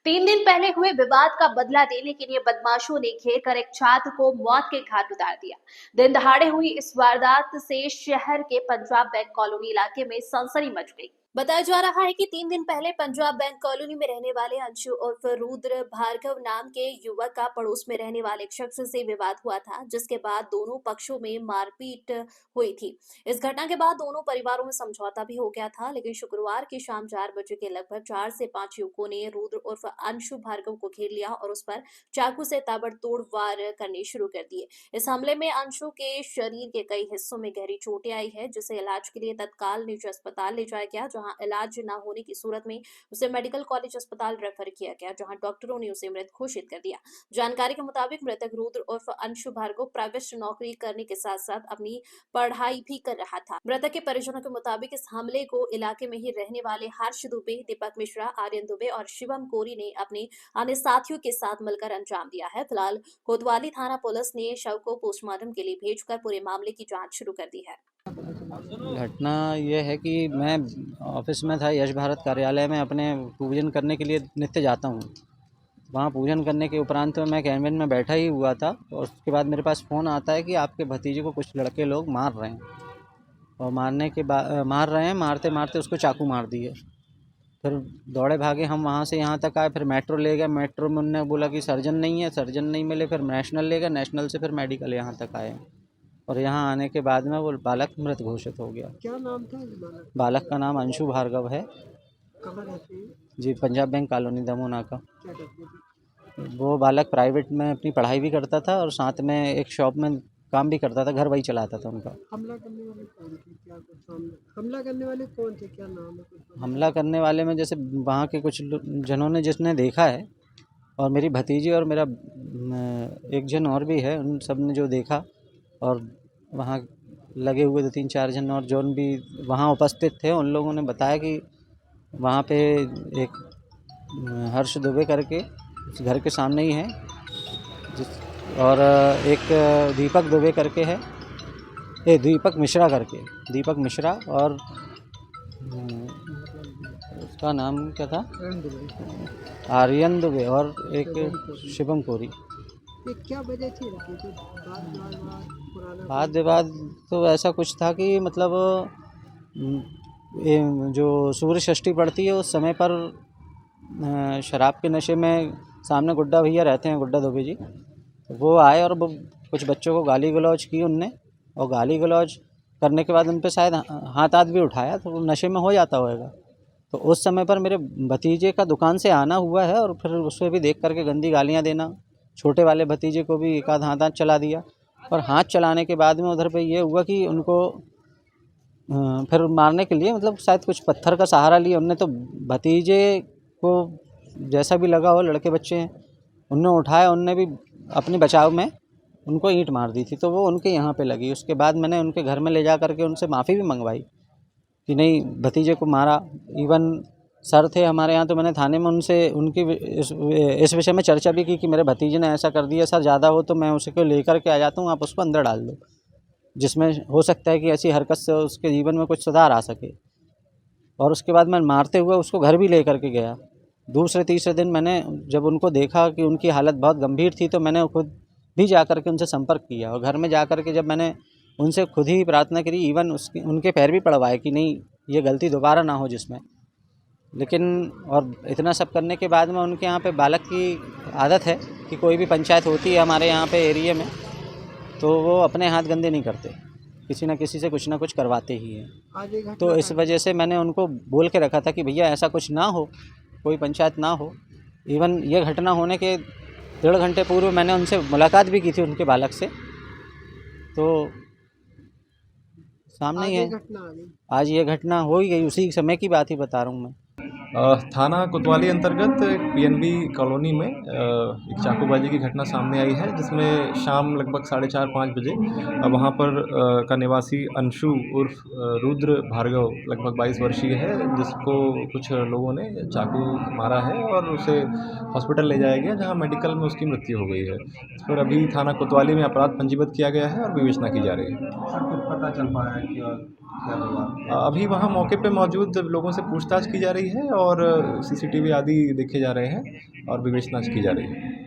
3 दिन पहले हुए विवाद का बदला लेने के लिए बदमाशों ने घेर कर एक छात्र को मौत के घाट उतार दिया। दिन दहाड़े हुई इस वारदात से शहर के पंजाब बैंक कॉलोनी इलाके में सनसनी मच गई। बताया जा रहा है कि 3 दिन पहले पंजाब बैंक कॉलोनी में रहने वाले अंशु उर्फ रुद्र भार्गव नाम के युवक का पड़ोस में रहने वाले एक शख्स से विवाद हुआ था, जिसके बाद दोनों पक्षों में मारपीट हुई थी। इस घटना के बाद दोनों परिवारों में समझौता भी हो गया था, लेकिन शुक्रवार की शाम 4 बजे के लगभग 4 से 5 युवकों ने रुद्र उर्फ अंशु भार्गव को घेर लिया और उस पर चाकू से ताबड़तोड़ वार करने शुरू कर दिए। इस हमले में अंशु के शरीर के कई हिस्सों में गहरी चोटें आई है, जिसे इलाज के लिए तत्काल निजी अस्पताल ले जाया गया, जहां इलाज न होने की सूरत में उसे मेडिकल कॉलेज अस्पताल रेफर किया गया, जहां डॉक्टरों ने उसे मृत घोषित कर दिया। जानकारी के मुताबिक मृतक रुद्र उर्फ अंशु भार्गव प्राइवेट नौकरी करने के साथ साथ अपनी पढ़ाई भी कर रहा था। मृतक के परिजनों के मुताबिक इस हमले को इलाके में ही रहने वाले हर्ष दुबे, दीपक मिश्रा, आर्यन दुबे और शिवम कोरी ने अपने अन्य साथियों के साथ मिलकर अंजाम दिया है। फिलहाल कोतवाली थाना पुलिस ने शव को पोस्टमार्टम के लिए भेजकर पूरे मामले की जांच शुरू कर दी है। घटना ये है कि मैं ऑफिस में था, यश भारत कार्यालय में अपने पूजन करने के लिए नित्य जाता हूँ। वहाँ पूजन करने के उपरांत मैं कैबिन में बैठा ही हुआ था और उसके बाद मेरे पास फ़ोन आता है कि आपके भतीजे को कुछ लड़के लोग मार रहे हैं और मार रहे हैं, मारते मारते उसको चाकू मार दिए। फिर दौड़े भागे हम वहाँ से यहाँ तक आए, फिर मेट्रो ले गए। मेट्रो में उन्होंने बोला कि सर्जन नहीं है, सर्जन नहीं मिले, फिर नेशनल ले गए, नेशनल से फिर मेडिकल यहाँ तक आए और यहाँ आने के बाद में वो बालक मृत घोषित हो गया। क्या नाम था इस बालक? बालक का नाम अंशु भार्गव है। कहाँ रहते हैं? जी, पंजाब बैंक कॉलोनी दमोह नाका। क्या करते थे? वो बालक प्राइवेट में अपनी पढ़ाई भी करता था और साथ में एक शॉप में काम भी करता था, घर वही चलाता था उनका। हमला करने वाले कौन थे? क्या कुछ सामने हमला करने वाले कौन थे? क्या नाम है कुछ? हमला करने वाले में जैसे वहाँ के कुछ जनों ने जिसने देखा है और मेरी भतीजी और मेरा एक जन और भी है, उन सब ने जो देखा और वहाँ लगे हुए 2-3-4 जन और जो भी वहाँ उपस्थित थे उन लोगों ने बताया कि वहाँ पे एक हर्ष दुबे करके उस घर के सामने ही है और एक दीपक दुबे करके है, दीपक मिश्रा करके, दीपक मिश्रा और उसका नाम क्या था, आर्यन दुबे और एक शिवम कोरी। ये क्या वजह थी रखी थी? पुराना वाद विवाद तो ऐसा कुछ था कि मतलब जो सूर्य षष्ठी पड़ती है उस समय पर शराब के नशे में सामने गुड्डा भैया रहते हैं, गुड्डा दुबे जी, वो आए और वो कुछ बच्चों को गाली गलौज की उनने और गाली गलौज करने के बाद उन पे शायद हाथ भी उठाया, तो वो नशे में हो जाता होगा। तो उस समय पर मेरे भतीजे का दुकान से आना हुआ है और फिर उसमें भी देख करके गंदी गालियाँ देना, छोटे वाले भतीजे को भी एक आध हाथ चला दिया और हाथ चलाने के बाद में उधर पे ये हुआ कि उनको फिर मारने के लिए मतलब शायद कुछ पत्थर का सहारा लिया उनने, तो भतीजे को जैसा भी लगा हो, लड़के बच्चे हैं, उनने उठाया, उनने भी अपने बचाव में उनको ईंट मार दी थी, तो वो उनके यहाँ पे लगी। उसके बाद मैंने उनके घर में ले जा करके उनसे माफ़ी भी मंगवाई कि नहीं भतीजे को मारा। इवन सर थे हमारे यहाँ, तो मैंने थाने में उनसे उनकी इस विषय में चर्चा भी की कि मेरे भतीजे ने ऐसा कर दिया, सर ज़्यादा हो तो मैं उसको लेकर के आ जाता हूँ, आप उसको अंदर डाल दो, जिसमें हो सकता है कि ऐसी हरकत से उसके जीवन में कुछ सुधार आ सके। और उसके बाद मैं मारते हुए उसको घर भी ले करके गया। दूसरे तीसरे दिन मैंने जब उनको देखा कि उनकी हालत बहुत गंभीर थी, तो मैंने खुद भी जा कर के उनसे संपर्क किया और घर में जा कर के जब मैंने उनसे खुद ही प्रार्थना करी, इवन उनके पैर भी पड़वाए कि नहीं ये गलती दोबारा ना हो जिसमें। लेकिन और इतना सब करने के बाद में उनके यहाँ पे बालक की आदत है कि कोई भी पंचायत होती है हमारे यहाँ पे एरिया में, तो वो अपने हाथ गंदे नहीं करते, किसी न किसी से कुछ ना कुछ करवाते ही हैं। तो इस वजह से मैंने उनको बोल के रखा था कि भैया ऐसा कुछ ना हो, कोई पंचायत ना हो। इवन ये घटना होने के 1.5 घंटे पूर्व मैंने उनसे मुलाकात भी की थी, उनके बालक से, तो सामने ही है। आज ये घटना हो ही गई, उसी समय की बात ही बता रहा हूँ मैं। थाना कोतवाली अंतर्गत एक पीएनबी कॉलोनी में एक चाकूबाजी की घटना सामने आई है, जिसमें शाम लगभग 4:30-5 बजे वहाँ पर का निवासी अंशु उर्फ रुद्र भार्गव लगभग 22 वर्षीय है, जिसको कुछ लोगों ने चाकू मारा है और उसे हॉस्पिटल ले जाया गया, जहाँ मेडिकल में उसकी मृत्यु हो गई है। इस पर अभी थाना कोतवाली में अपराध पंजीबद्ध किया गया है और विवेचना की जा रही है। सर कुछ पता चल पाया है कि क्या हुआ? अभी वहाँ मौके पे मौजूद लोगों से पूछताछ की जा रही है और सीसीटीवी आदि देखे जा रहे हैं और विवेचना की जा रही है।